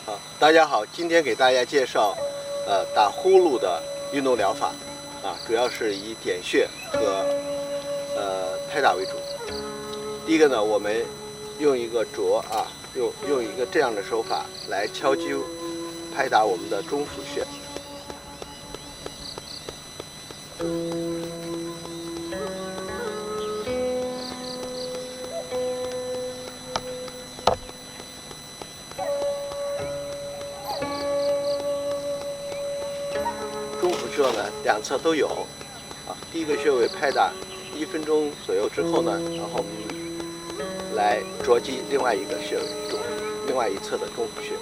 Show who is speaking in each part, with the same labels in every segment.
Speaker 1: 好，大家好，今天给大家介绍，打呼噜的运动疗法，主要是以点穴和拍打为主。第一个呢，我们用一个镯用一个这样的手法来敲击、拍打我们的中府穴。中府穴呢，两侧都有，第一个穴位拍打1分钟左右之后呢，然后我们来着击另外一个穴位，另外一侧的中府穴。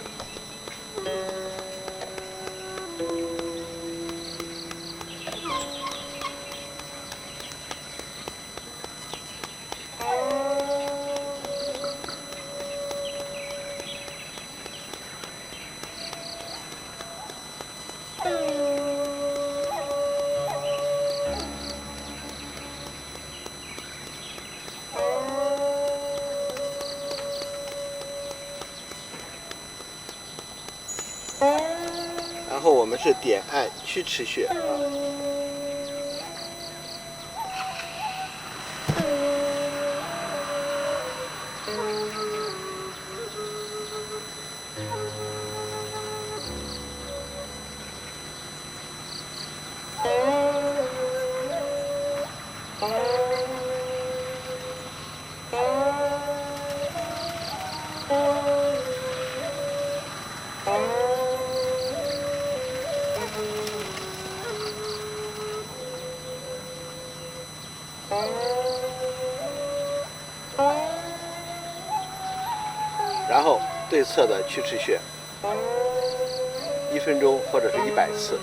Speaker 1: 然后我们是点按曲池穴然后对侧的曲池穴，1分钟或者是100次。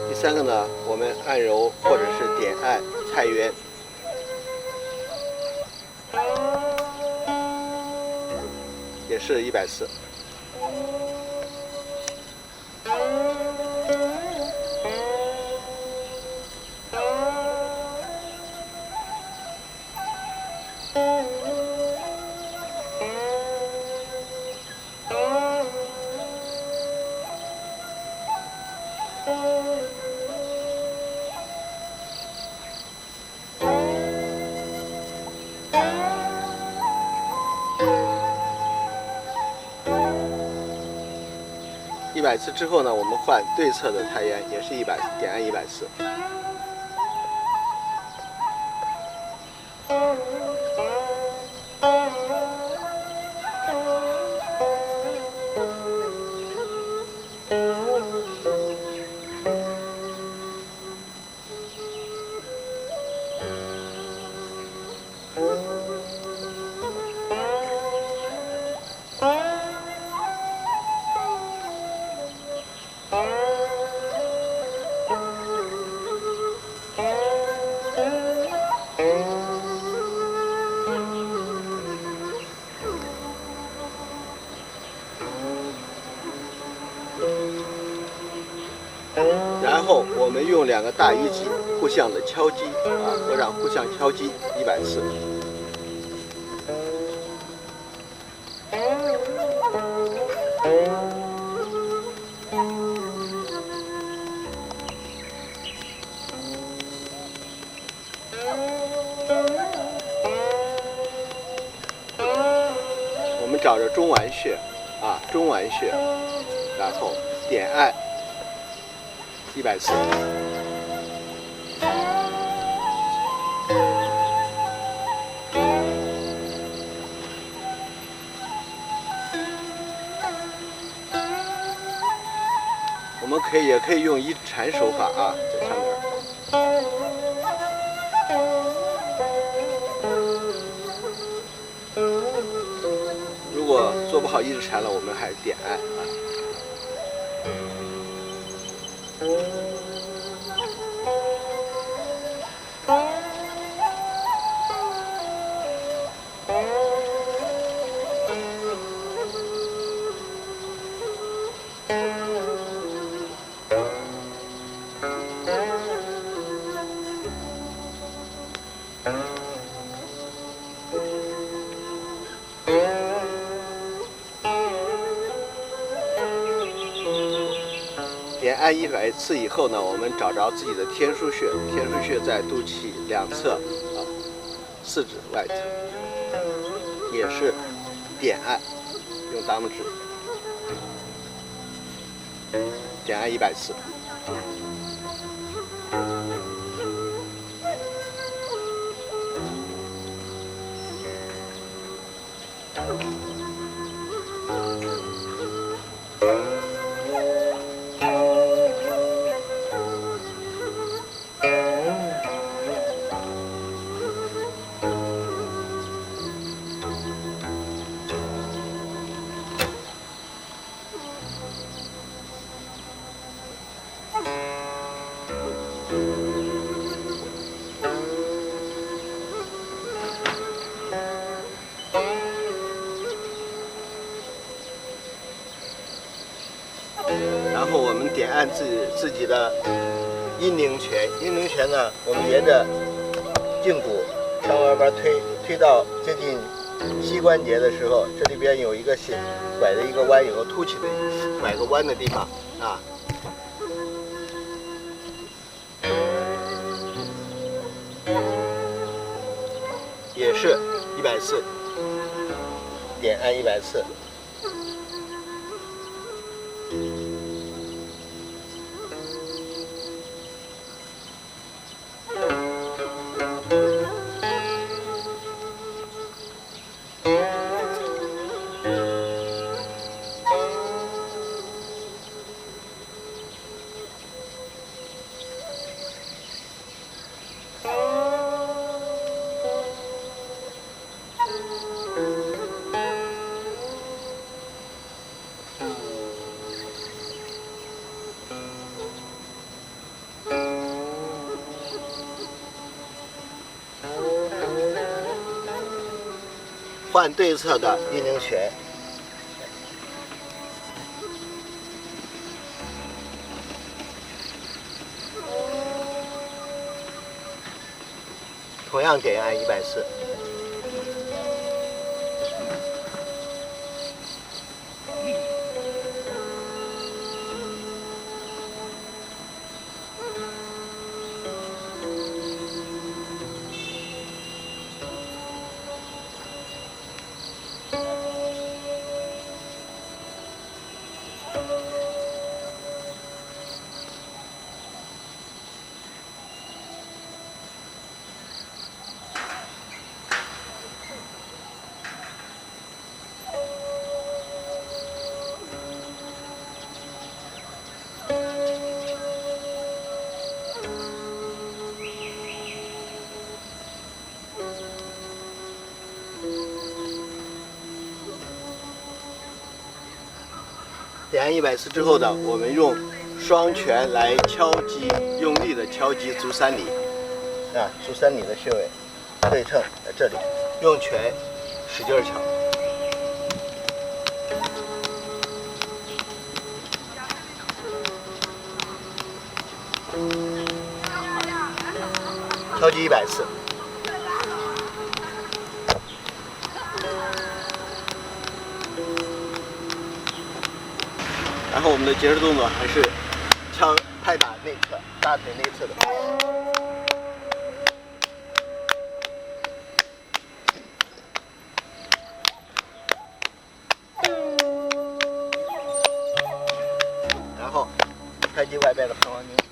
Speaker 1: 第三个呢，我们按揉或者是点按太渊，也是100次。100次之后呢，我们换对侧的太渊，也是点按100次。然后我们用2个大鱼脊互相的敲击合掌互相敲击100次。我们找着中脘穴中脘穴，然后点按100次。我们也可以用一缠手法在上面。号一直缠了，我们还是点按啊。点按100次以后呢，我们找着自己的天枢穴，天枢穴在肚脐两侧啊，4指外侧，也是点按，用大拇指点按100次。然后我们点按自己的阴陵泉，阴陵泉呢，我们沿着胫骨向外边推到接近膝关节的时候，这里边有一个拐的一个弯，有个凸起的拐个弯的地方啊。也是100次，点按100次。换对侧的阴陵泉，同样点按100次。点按100次之后呢，我们用双拳来敲击，用力的敲击足三里，啊，足三里的穴位对称在这里，用拳使劲敲。敲击100次。然后我们的结束动作还是敲拍打内侧，大腿内侧的。然后拍击外边的膀胱经。